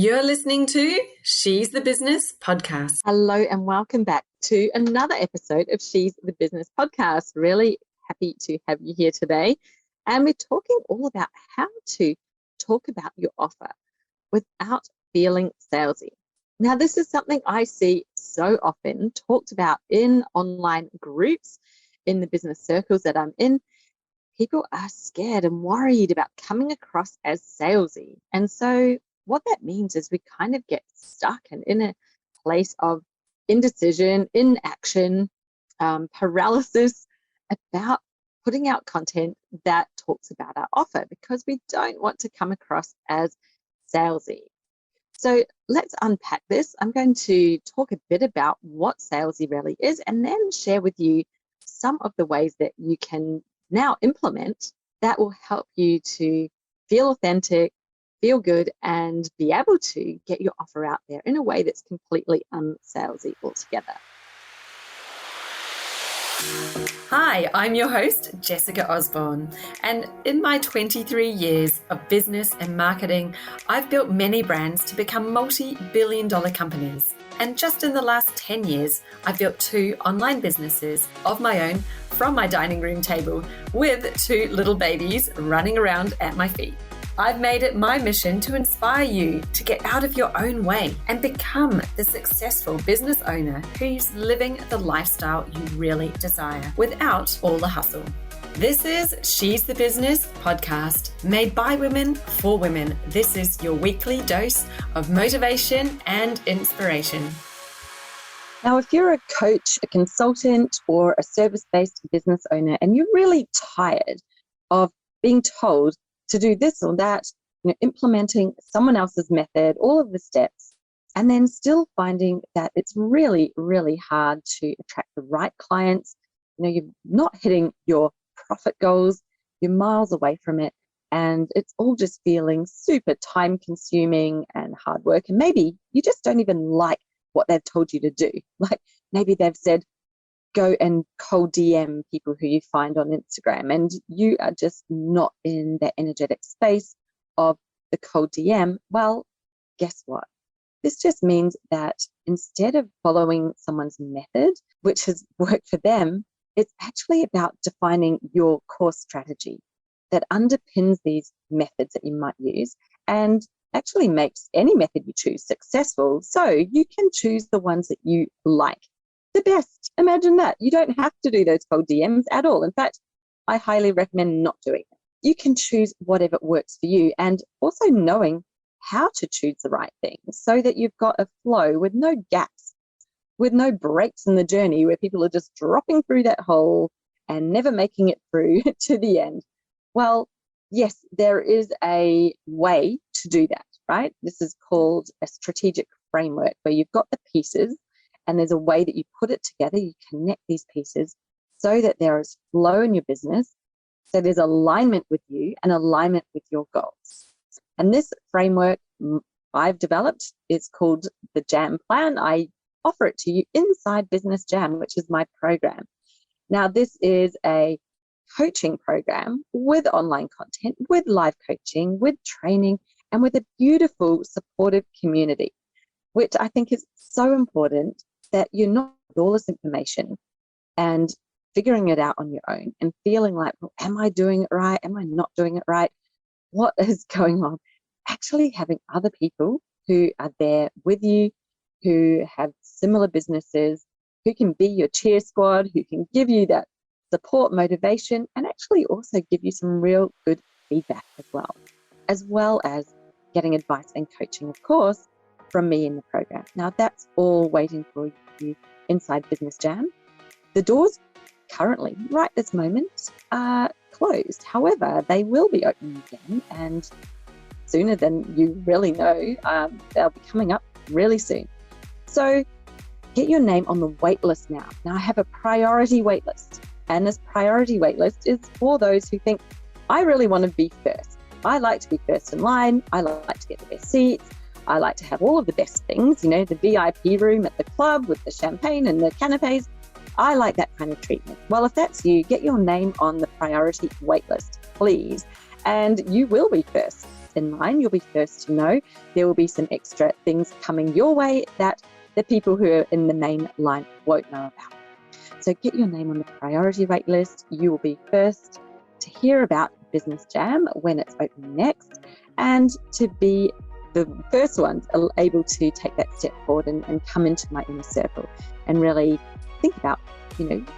You're listening to She's the Business podcast. Hello and welcome back to another episode of She's the Business podcast. Really happy to have you here today. And we're talking all about how to talk about your offer without feeling salesy. Now, this is something I see so often talked about in online groups, in the business circles that I'm in. People are scared and worried about coming across as salesy. And so what that means is we kind of get stuck and in a place of indecision, inaction, paralysis about putting out content that talks about our offer because we don't want to come across as salesy. So let's unpack this. I'm going to talk a bit about what salesy really is and then share with you some of the ways that you can now implement that will help you to feel authentic, feel good, and be able to get your offer out there in a way that's completely unsalesy altogether. Hi, I'm your host, Jessica Osborne, and in my 23 years of business and marketing, I've built many brands to become multi-billion-dollar companies. And just in the last 10 years, I've built 2 online businesses of my own from my dining room table with 2 little babies running around at my feet. I've made it my mission to inspire you to get out of your own way and become the successful business owner who's living the lifestyle you really desire without all the hustle. This is She's the Business podcast, made by women for women. This is your weekly dose of motivation and inspiration. Now, if you're a coach, a consultant, or a service-based business owner, and you're really tired of being told to do this or that, implementing someone else's method, all of the steps, and then still finding that it's really, really hard to attract the right clients. You're not hitting your profit goals, you're miles away from it, and it's all just feeling super time consuming and hard work. And maybe you just don't even like what they've told you to do. Like maybe they've said, go and cold DM people who you find on Instagram, and you are just not in the energetic space of the cold DM. Well, guess what? This just means that instead of following someone's method, which has worked for them, it's actually about defining your core strategy that underpins these methods that you might use and actually makes any method you choose successful. So you can choose the ones that you like the best. Imagine that. You don't have to do those cold DMs at all. In fact, I highly recommend not doing it. You can choose whatever works for you, and also knowing how to choose the right thing so that you've got a flow with no gaps, with no breaks in the journey where people are just dropping through that hole and never making it through to the end. Well, yes, there is a way to do that, right? This is called a strategic framework where you've got the pieces and there's a way that you put it together, you connect these pieces so that there is flow in your business, so there's alignment with you and alignment with your goals. And this framework I've developed is called the Jam Plan. I offer it to you inside Business Jam, which is my program. Now, this is a coaching program with online content, with live coaching, with training, and with a beautiful supportive community, which I think is so important that you're not with all this information and figuring it out on your own and feeling like, well, am I doing it right? Am I not doing it right? What is going on? Actually having other people who are there with you, who have similar businesses, who can be your cheer squad, who can give you that support, motivation, and actually also give you some real good feedback as well as getting advice and coaching, of course, from me in the program. Now, that's all waiting for you inside Business Jam. The doors currently, right this moment, are closed. However, they will be opening again, and sooner than you really know. They'll be coming up really soon. So get your name on the wait list now. Now, I have a priority wait list, and this priority wait list is for those who think, I really want to be first. I like to be first in line. I like to get the best seats. I like to have all of the best things, the VIP room at the club with the champagne and the canapes. I like that kind of treatment. Well, if that's you, get your name on the priority wait list, please. And you will be first in line. You'll be first to know. There will be some extra things coming your way that the people who are in the main line won't know about. So get your name on the priority wait list. You will be first to hear about Business Jam when it's opening next, and to be the first ones able to take that step forward and come into my inner circle and really think about,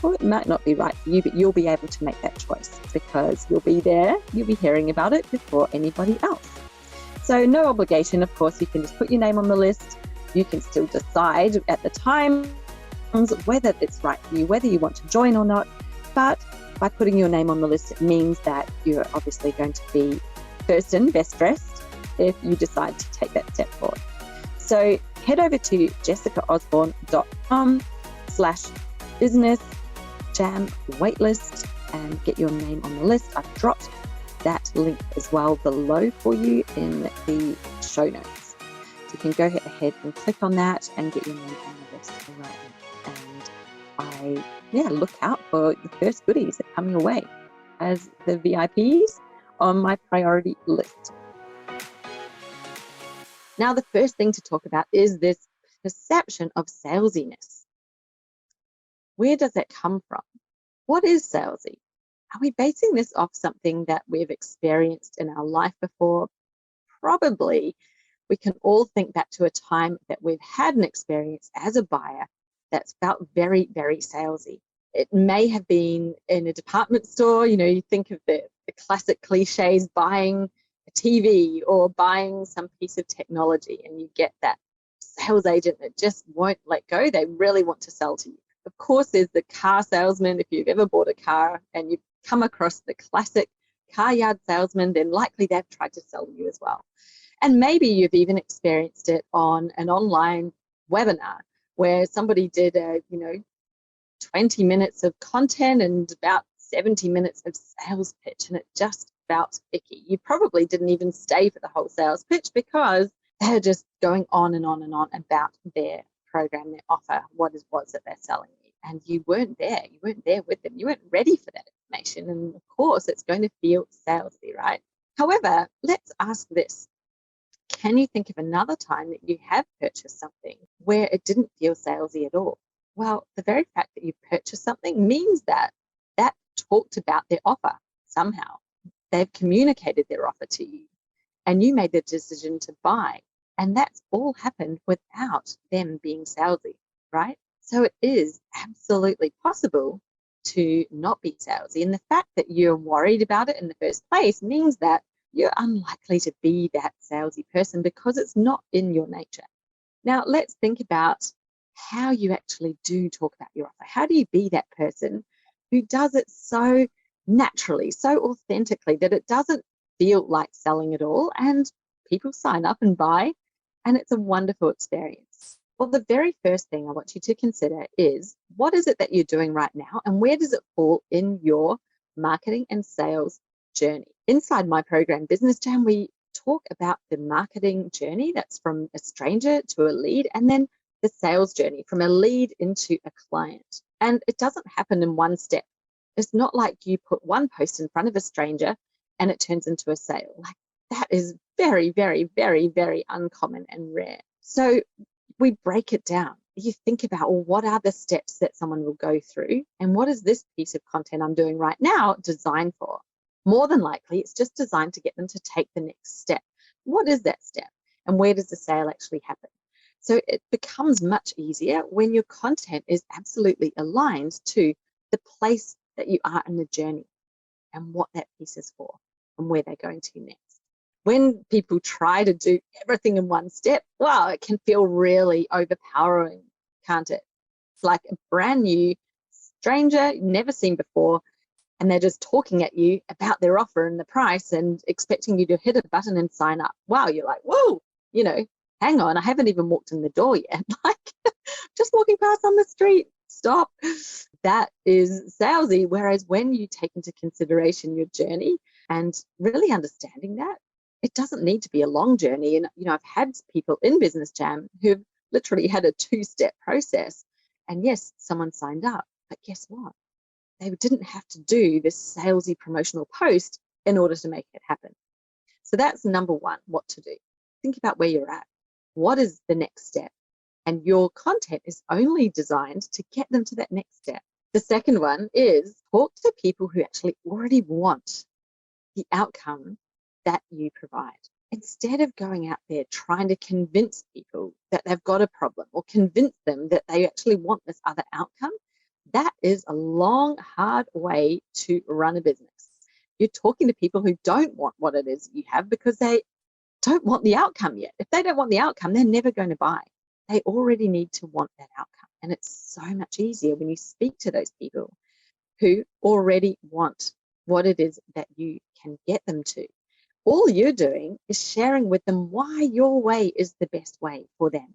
well, it might not be right for you, but you'll be able to make that choice because you'll be there, you'll be hearing about it before anybody else. So no obligation, of course. You can just put your name on the list. You can still decide at the time whether it's right for you, whether you want to join or not. But by putting your name on the list, it means that you're obviously going to be first in, best dressed, if you decide to take that step forward. So head over to jessicaosborne.com/business jam waitlist and get your name on the list. I've dropped that link as well below for you in the show notes. So you can go ahead and click on that and get your name on the list right now. And look out for the first goodies that come your way as the VIPs on my priority list. Now, the first thing to talk about is this perception of salesiness. Where does that come from? What is salesy? Are we basing this off something that we've experienced in our life before? Probably. We can all think back to a time that we've had an experience as a buyer that's felt very, very salesy. It may have been in a department store. You think of the classic cliches, buying a TV or buying some piece of technology, and you get that sales agent that just won't let go. They really want to sell to you. Of course, there's the car salesman. If you've ever bought a car and you've come across the classic car yard salesman, then likely they've tried to sell you as well. And maybe you've even experienced it on an online webinar where somebody did a 20 minutes of content and about 70 minutes of sales pitch, and it just felt icky. You probably didn't even stay for the whole sales pitch because they're just going on and on and on about their program, their offer, what it was that they're selling you. And you weren't there. You weren't there with them. You weren't ready for that information. And of course, it's going to feel salesy, right? However, let's ask this. Can you think of another time that you have purchased something where it didn't feel salesy at all? Well, the very fact that you purchased something means that talked about their offer somehow. They've communicated their offer to you and you made the decision to buy. And that's all happened without them being salesy, right? So it is absolutely possible to not be salesy. And the fact that you're worried about it in the first place means that you're unlikely to be that salesy person because it's not in your nature. Now, let's think about how you actually do talk about your offer. How do you be that person who does it so naturally, so authentically that it doesn't feel like selling at all and people sign up and buy and it's a wonderful experience? Well, the very first thing I want you to consider is what is it that you're doing right now and where does it fall in your marketing and sales journey? Inside my program, Business Jam, we talk about the marketing journey that's from a stranger to a lead, and then the sales journey from a lead into a client. And it doesn't happen in one step. It's not like you put one post in front of a stranger and it turns into a sale. Like that is very, very, very, very uncommon and rare. So we break it down. You think about, well, what are the steps that someone will go through? And what is this piece of content I'm doing right now designed for? More than likely, it's just designed to get them to take the next step. What is that step? And where does the sale actually happen? So it becomes much easier when your content is absolutely aligned to the place that you are in the journey and what that piece is for and where they're going to next. When people try to do everything in one step, wow, it can feel really overpowering, can't it? It's like a brand new stranger you've never seen before, and they're just talking at you about their offer and the price and expecting you to hit a button and sign up. Wow, you're like, whoa, hang on, I haven't even walked in the door yet. Like, just walking past on the street, stop. That is salesy. Whereas when you take into consideration your journey and really understanding that, it doesn't need to be a long journey. And, I've had people in Business Jam who've literally had a 2-step process. And yes, someone signed up, but guess what? They didn't have to do this salesy promotional post in order to make it happen. So that's number one, what to do. Think about where you're at. What is the next step? And your content is only designed to get them to that next step. The second one is talk to people who actually already want the outcome that you provide. Instead of going out there trying to convince people that they've got a problem or convince them that they actually want this other outcome, that is a long, hard way to run a business. You're talking to people who don't want what it is you have because they don't want the outcome yet. If they don't want the outcome, they're never going to buy. They already need to want that outcome. And it's so much easier when you speak to those people who already want what it is that you can get them to. All you're doing is sharing with them why your way is the best way for them.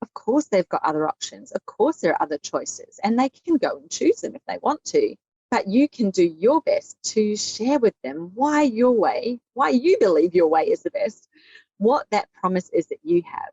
Of course, they've got other options. Of course, there are other choices, and they can go and choose them if they want to. But you can do your best to share with them why your way, why you believe your way is the best, what that promise is that you have,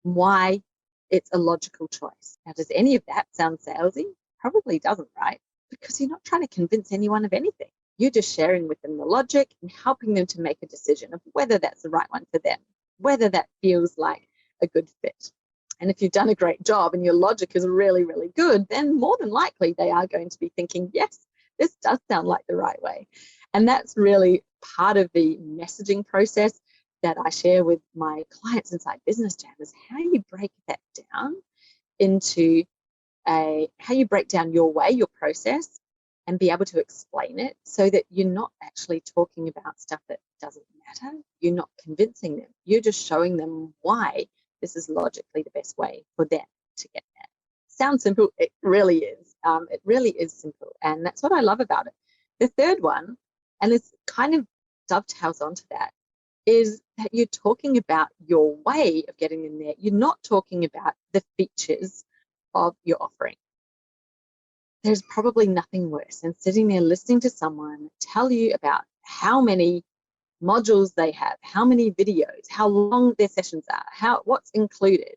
why it's a logical choice. Now, does any of that sound salesy? Probably doesn't, right? Because you're not trying to convince anyone of anything. You're just sharing with them the logic and helping them to make a decision of whether that's the right one for them, whether that feels like a good fit. And if you've done a great job and your logic is really, really good, then more than likely they are going to be thinking, yes, this does sound like the right way. And that's really part of the messaging process that I share with my clients inside Business Jam, is how you break that down into how you break down your way, your process, and be able to explain it so that you're not actually talking about stuff that doesn't matter. You're not convincing them. You're just showing them why this is logically the best way for them to get there. Sounds simple? It really is. It really is simple. And that's what I love about it. The third one, and this kind of dovetails onto that, is that you're talking about your way of getting in there. You're not talking about the features of your offering. There's probably nothing worse than sitting there listening to someone tell you about how many modules they have, how many videos, how long their sessions are, what's included,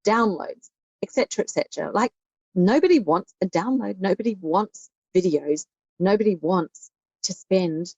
downloads, etc., etc. Like, nobody wants a download, nobody wants videos, nobody wants to spend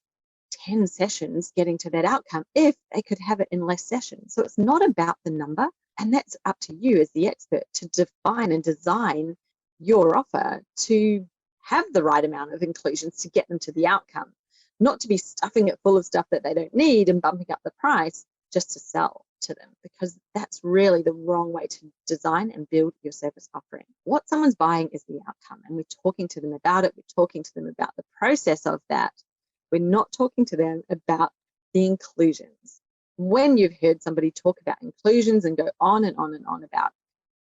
10 sessions getting to that outcome if they could have it in less sessions. So it's not about the number, and that's up to you as the expert to define and design your offer to have the right amount of inclusions to get them to the outcome, not to be stuffing it full of stuff that they don't need and bumping up the price just to sell to them, because that's really the wrong way to design and build your service offering. What someone's buying is the outcome, and we're talking to them about it. We're talking to them about the process of that. We're not talking to them about the inclusions. When you've heard somebody talk about inclusions and go on and on and on about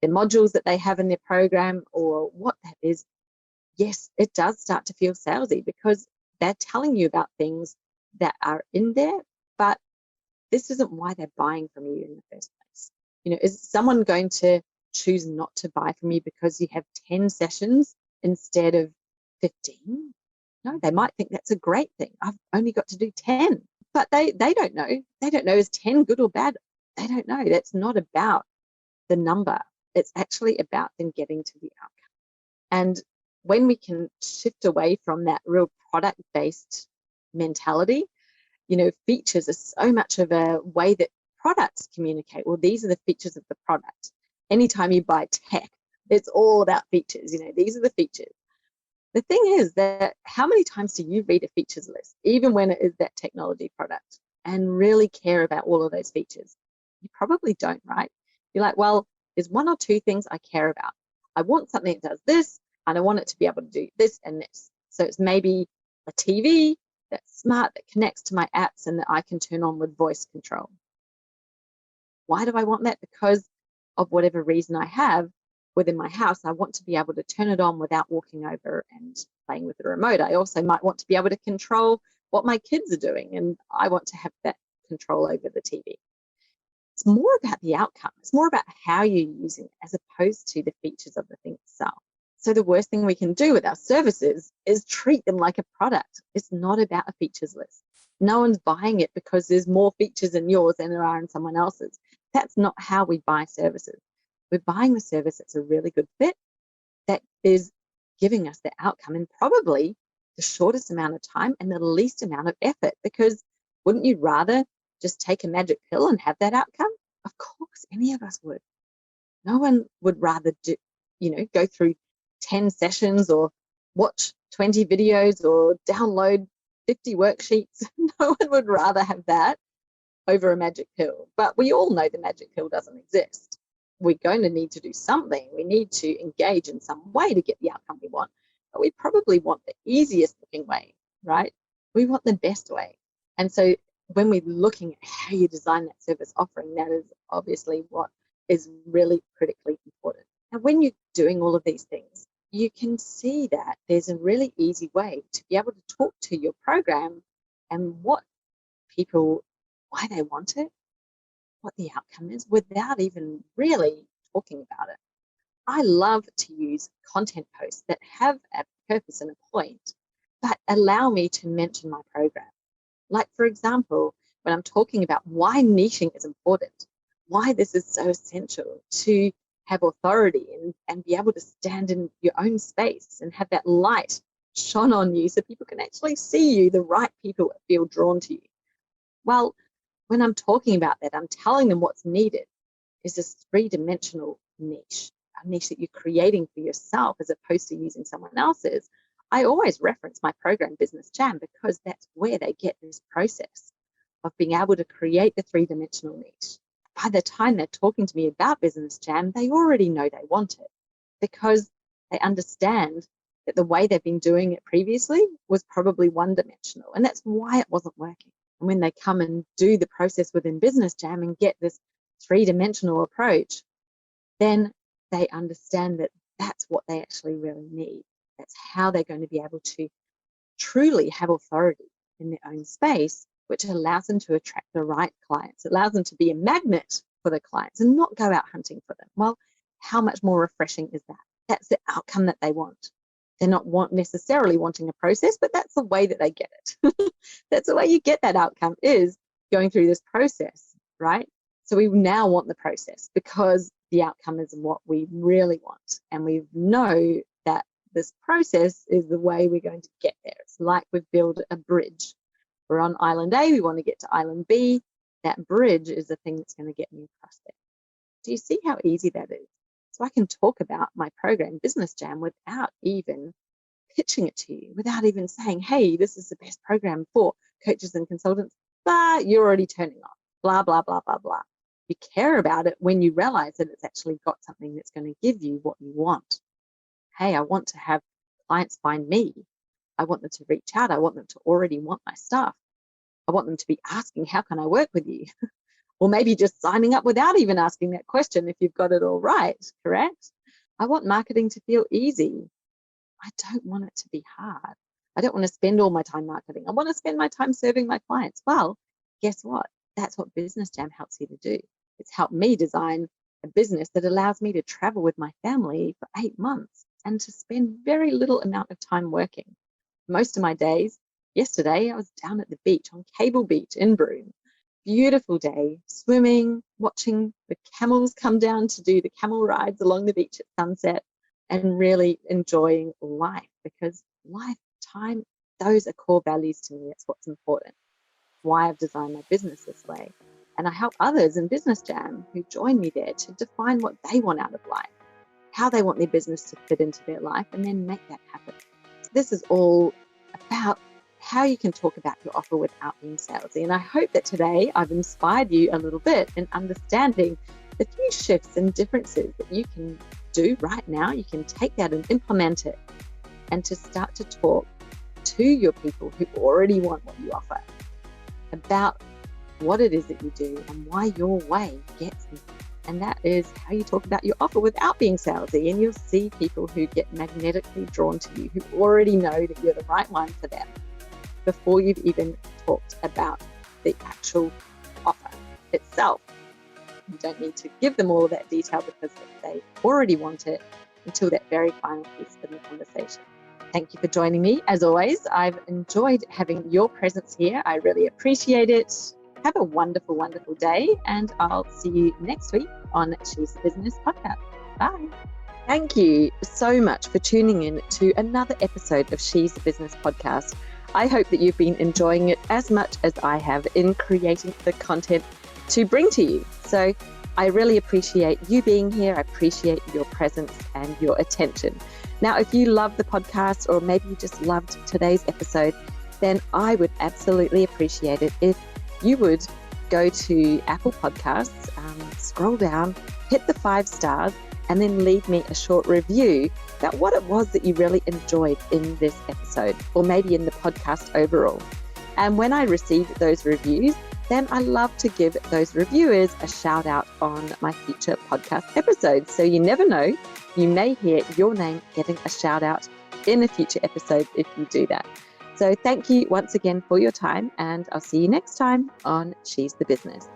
the modules that they have in their program or what that is, yes, it does start to feel salesy, because they're telling you about things that are in there, but this isn't why they're buying from you in the first place. You know, is someone going to choose not to buy from you because you have 10 sessions instead of 15? No, they might think that's a great thing. I've only got to do 10, but they don't know. They don't know, is 10 good or bad? They don't know. That's not about the number. It's actually about them getting to the outcome. And when we can shift away from that real product-based mentality, you know, features are so much of a way that products communicate. Well, these are the features of the product. Anytime you buy tech, it's all about features. You know, these are the features. The thing is that how many times do you read a features list, even when it is that technology product, and really care about all of those features? You probably don't, right? You're like, well, there's one or two things I care about. I want something that does this, and I want it to be able to do this and this. So it's maybe a TV that's smart, that connects to my apps, and that I can turn on with voice control. Why do I want that? Because of whatever reason I have within my house. I want to be able to turn it on without walking over and playing with the remote. I also might want to be able to control what my kids are doing, and I want to have that control over the TV. It's more about the outcome. It's more about how you're using it as opposed to the features of the thing itself. So the worst thing we can do with our services is treat them like a product. It's not about a features list. No one's buying it because there's more features in yours than there are in someone else's. That's not how we buy services. We're buying the service that's a really good fit, that is giving us the outcome in probably the shortest amount of time and the least amount of effort, because Wouldn't you rather just take a magic pill and have that outcome? Of course, any of us would. No one would rather go through 10 sessions or watch 20 videos or download 50 worksheets. No one would rather have that over a magic pill. But we all know the magic pill doesn't exist. We're going to need to do something. We need to engage in some way to get the outcome we want. But we probably want the easiest looking way, right? We want the best way. And so when we're looking at how you design that service offering, that is obviously what is really critically important. And when you're doing all of these things, you can see that there's a really easy way to be able to talk to your program and what people, why they want it, what the outcome is, without even really talking about it. I love to use content posts that have a purpose and a point, but allow me to mention my program. Like, for example, when I'm talking about why niching is important, why this is so essential to have authority and be able to stand in your own space and have that light shone on you so people can actually see you, the right people feel drawn to you. Well, when I'm talking about that, I'm telling them what's needed is this three-dimensional niche, a niche that you're creating for yourself as opposed to using someone else's. I always reference my program, Business Jam, because that's where they get this process of being able to create the three-dimensional niche. By the time they're talking to me about Business Jam, they already know they want it because they understand that the way they've been doing it previously was probably one-dimensional, and that's why it wasn't working. And when they come and do the process within Business Jam and get this three-dimensional approach, then they understand that that's what they actually really need. That's how they're going to be able to truly have authority in their own space, which allows them to attract the right clients. It allows them to be a magnet for the clients and not go out hunting for them. Well, how much more refreshing is that? That's the outcome that they want. They're not necessarily wanting a process, but that's the way that they get it. That's the way you get that outcome, is going through this process, right? So we now want the process because the outcome is what we really want. And we know that this process is the way we're going to get there. It's like we've built a bridge. We're on island A, we want to get to island B. That bridge is the thing that's going to get me across there. Do you see how easy that is? So I can talk about my program, Business Jam, without even pitching it to you, without even saying, hey, this is the best program for coaches and consultants, but you're already turning off, blah, blah, blah, blah, blah. You care about it when you realize that it's actually got something that's going to give you what you want. Hey, I want to have clients find me. I want them to reach out. I want them to already want my stuff. I want them to be asking, how can I work with you? Or maybe just signing up without even asking that question if you've got it all right, correct? I want marketing to feel easy. I don't want it to be hard. I don't want to spend all my time marketing. I want to spend my time serving my clients. Well, guess what? That's what Business Jam helps you to do. It's helped me design a business that allows me to travel with my family for 8 months and to spend very little amount of time working. Most of my days, yesterday, I was down at the beach on Cable Beach in Broome. Beautiful day, swimming, watching the camels come down to do the camel rides along the beach at sunset, and really enjoying life, because life, time, those are core values to me. It's what's important. Why I've designed my business this way. And I help others in Business Jam who join me there to define what they want out of life, how they want their business to fit into their life, and then make that happen. So this is all about how you can talk about your offer without being salesy. And I hope that today I've inspired you a little bit in understanding the few shifts and differences that you can do right now. You can take that and implement it, and to start to talk to your people who already want what you offer about what it is that you do and why your way gets them. And that is how you talk about your offer without being salesy. And you'll see people who get magnetically drawn to you, who already know that you're the right one for them before you've even talked about the actual offer itself. You don't need to give them all of that detail because they already want it until that very final piece of the conversation. Thank you for joining me. As always, I've enjoyed having your presence here. I really appreciate it. Have a wonderful, wonderful day, and I'll see you next week on She's the Business podcast. Bye. Thank you so much for tuning in to another episode of She's the Business podcast. I hope that you've been enjoying it as much as I have in creating the content to bring to you. So I really appreciate you being here. I appreciate your presence and your attention. Now, if you love the podcast, or maybe you just loved today's episode, then I would absolutely appreciate it if you would go to Apple Podcasts, scroll down, hit the 5 stars, and then leave me a short review about what it was that you really enjoyed in this episode, or maybe in the podcast overall. And when I receive those reviews, then I love to give those reviewers a shout out on my future podcast episodes. So you never know, you may hear your name getting a shout out in a future episode if you do that. So thank you once again for your time, and I'll see you next time on She's the Business.